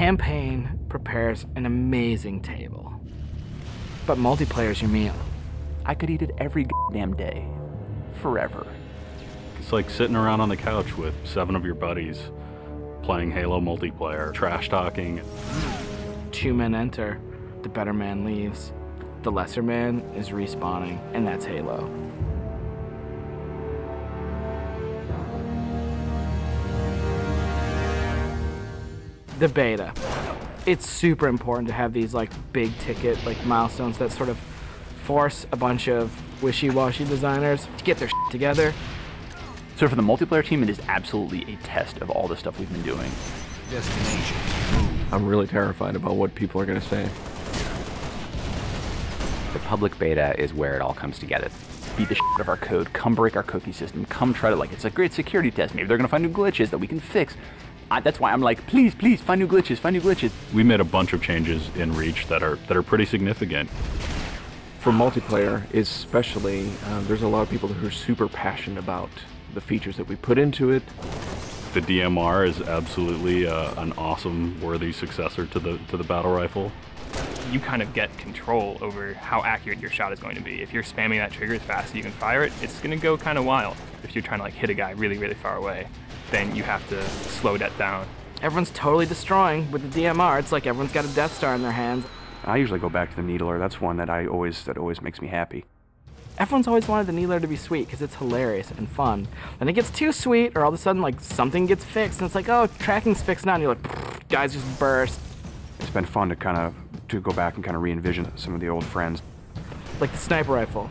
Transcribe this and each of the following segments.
campaign prepares an amazing table, but multiplayer's your meal. I could eat it every goddamn day, forever. It's like sitting around on the couch with 7 of your buddies, playing Halo multiplayer, trash talking. 2 men enter, the better man leaves. The lesser man is respawning, and that's Halo. The beta. It's super important to have these like big ticket like milestones that sort of force a bunch of wishy-washy designers to get their shit together. So for the multiplayer team, it is absolutely a test of all the stuff we've been doing. Destination. I'm really terrified about what people are going to say. The public beta is where it all comes together. Beat the shit out of our code, come break our cookie system, come try to, like, it's a great security test. Maybe they're going to find new glitches that we can fix. That's why I'm like, please, please, find new glitches, find new glitches. We made a bunch of changes in Reach that are pretty significant. For multiplayer, especially, there's a lot of people who are super passionate about the features that we put into it. The DMR is absolutely an awesome, worthy successor to the battle rifle. You kind of get control over how accurate your shot is going to be. If you're spamming that trigger as fast as you can fire it, it's going to go kind of wild. If you're trying to like hit a guy really, really far away, then you have to slow that down. Everyone's totally destroying with the DMR. It's like everyone's got a Death Star in their hands. I usually go back to the Needler. That's one that always makes me happy. Everyone's always wanted the Needler to be sweet because it's hilarious and fun. Then it gets too sweet, or all of a sudden like something gets fixed, and it's like, oh, tracking's fixed now, and you're like, guys just burst. It's been fun to go back and kind of re-envision some of the old friends. Like the sniper rifle.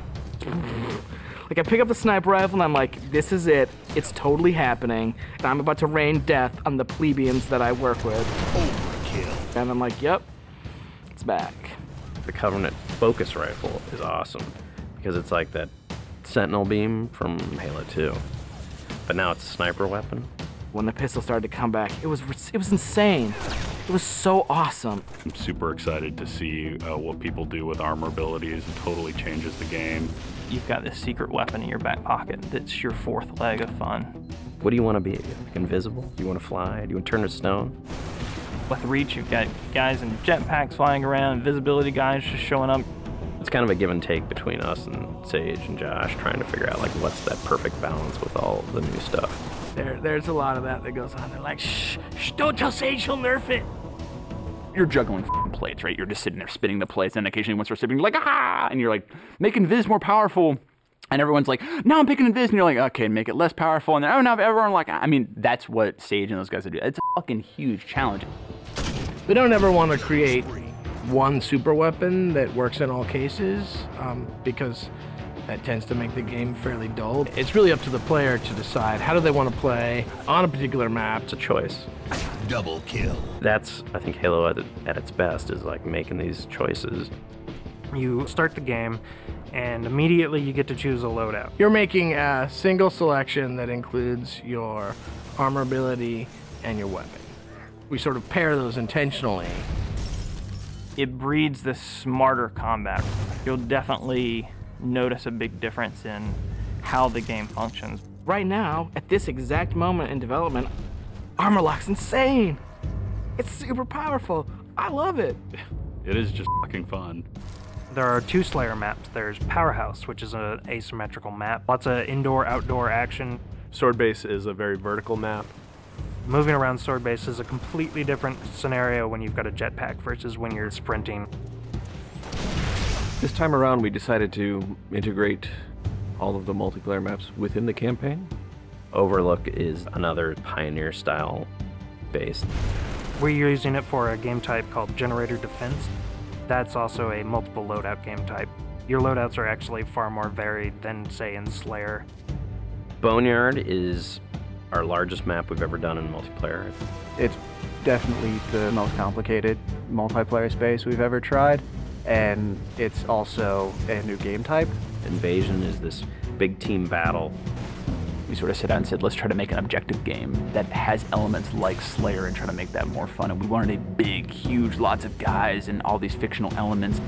Like I pick up the sniper rifle and I'm like, this is it. It's totally happening. And I'm about to rain death on the plebeians that I work with. Overkill. And I'm like, yep, it's back. The Covenant focus rifle is awesome because it's like that Sentinel beam from Halo 2, but now it's a sniper weapon. When the pistol started to come back, it was insane. It was so awesome. I'm super excited to see what people do with armor abilities. It totally changes the game. You've got this secret weapon in your back pocket that's your 4th leg of fun. What do you want to be? Like invisible? Do you want to fly? Do you want to turn to stone? With Reach, you've got guys in jetpacks flying around, invisibility guys just showing up. It's kind of a give and take between us and Sage and Josh trying to figure out like what's that perfect balance with all the new stuff. There's a lot of that goes on. They're like, shh, don't tell Sage, she'll nerf it. You're juggling plates, right? You're just sitting there spinning the plates, and occasionally once you're spinning, you're like, ah! And you're like, make Invis more powerful. And everyone's like, no, I'm picking Invis. And you're like, okay, make it less powerful. And then, oh, no, everyone like, I mean, that's what Sage and those guys do. It's a fucking huge challenge. We don't ever want to create one super weapon that works in all cases, because that tends to make the game fairly dull. It's really up to the player to decide how do they want to play on a particular map. It's a choice. Double kill. That's, I think, Halo at its best is like making these choices. You start the game, and immediately you get to choose a loadout. You're making a single selection that includes your armor ability and your weapon. We sort of pair those intentionally. It breeds this smarter combat. You'll definitely notice a big difference in how the game functions. Right now, at this exact moment in development, Armor Lock's insane. It's super powerful. I love it. It is just fucking fun. There are 2 Slayer maps. There's Powerhouse, which is an asymmetrical map. Lots of indoor-outdoor action. Sword Base is a very vertical map. Moving around Sword Base is a completely different scenario when you've got a jetpack versus when you're sprinting. This time around, we decided to integrate all of the multiplayer maps within the campaign. Overlook is another Pioneer-style base. We're using it for a game type called Generator Defense. That's also a multiple loadout game type. Your loadouts are actually far more varied than, say, in Slayer. Boneyard is our largest map we've ever done in multiplayer. It's definitely the most complicated multiplayer space we've ever tried, and it's also a new game type. Invasion is this big team battle. We sort of sat down and said, let's try to make an objective game that has elements like Slayer and try to make that more fun. And we wanted a big, huge, lots of guys and all these fictional elements.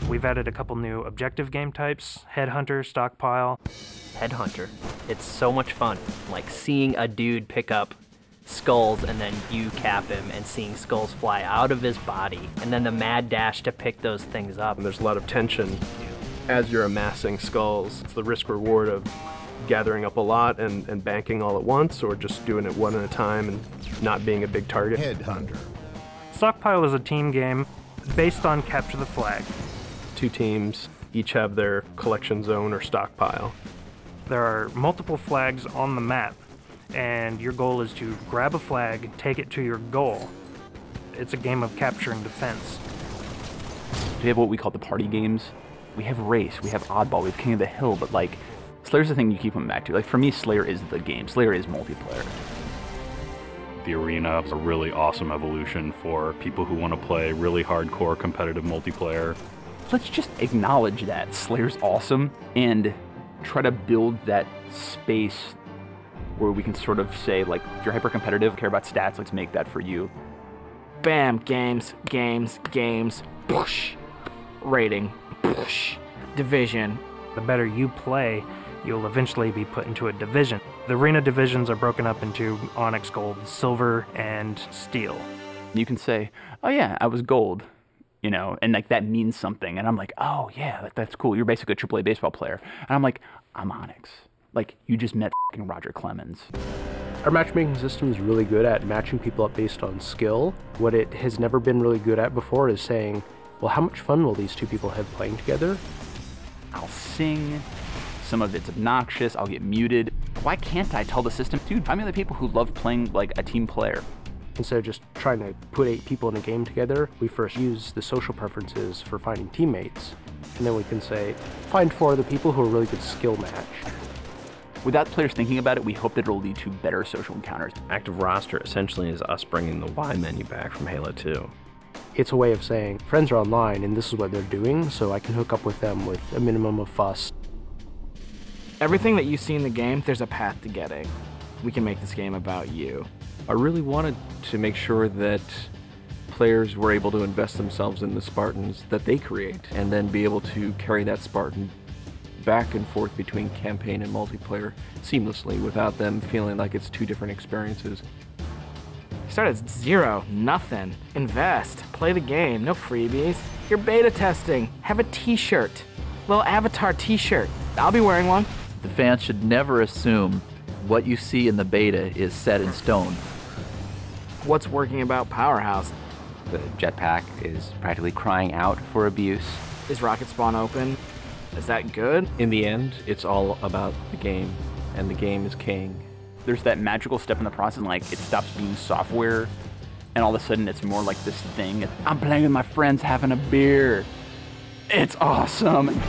We've added a couple new objective game types, Headhunter, Stockpile. Headhunter. It's so much fun. Like seeing a dude pick up skulls and then you cap him and seeing skulls fly out of his body, and then the mad dash to pick those things up. And there's a lot of tension as you're amassing skulls. It's the risk reward of gathering up a lot and banking all at once, or just doing it one at a time and not being a big target. Headhunter. Stockpile is a team game based on capture the flag. 2 teams each have their collection zone or stockpile. There are multiple flags on the map, and your goal is to grab a flag, take it to your goal. It's a game of capture and defense. We have what we call the party games. We have Race, we have Oddball, we have King of the Hill, but like, Slayer's the thing you keep coming back to. Like, for me, Slayer is the game. Slayer is multiplayer. The arena is a really awesome evolution for people who want to play really hardcore competitive multiplayer. Let's just acknowledge that Slayer's awesome and try to build that space where we can sort of say, like, if you're hyper competitive, care about stats, let's make that for you. Bam, games, push, rating, push, division. The better you play, you'll eventually be put into a division. The arena divisions are broken up into Onyx, Gold, Silver, and Steel. You can say, oh yeah, I was Gold, you know, and like that means something. And I'm like, oh yeah, that's cool. You're basically a AAA baseball player. And I'm like, I'm Onyx. Like, you just met fucking Roger Clemens. Our matchmaking system is really good at matching people up based on skill. What it has never been really good at before is saying, well, how much fun will these 2 people have playing together? I'll sing, some of it's obnoxious, I'll get muted. Why can't I tell the system, dude, find me the people who love playing like a team player? Instead of just trying to put 8 people in a game together, we first use the social preferences for finding teammates. And then we can say, find 4 of the people who are really good skill match. Without players thinking about it, we hope that it'll lead to better social encounters. Active roster essentially is us bringing the Y menu back from Halo 2. It's a way of saying, friends are online and this is what they're doing, so I can hook up with them with a minimum of fuss. Everything that you see in the game, there's a path to getting. We can make this game about you. I really wanted to make sure that players were able to invest themselves in the Spartans that they create, and then be able to carry that Spartan back and forth between campaign and multiplayer seamlessly without them feeling like it's 2 different experiences. Start at 0, nothing. Invest, play the game, no freebies. You're beta testing, have a t-shirt. Little avatar t-shirt. I'll be wearing one. The fans should never assume what you see in the beta is set in stone. What's working about Powerhouse? The jetpack is practically crying out for abuse. Is Rocket Spawn open? Is that good? In the end, it's all about the game, and the game is king. There's that magical step in the process, like it stops being software, and all of a sudden it's more like this thing. I'm playing with my friends having a beer. It's awesome.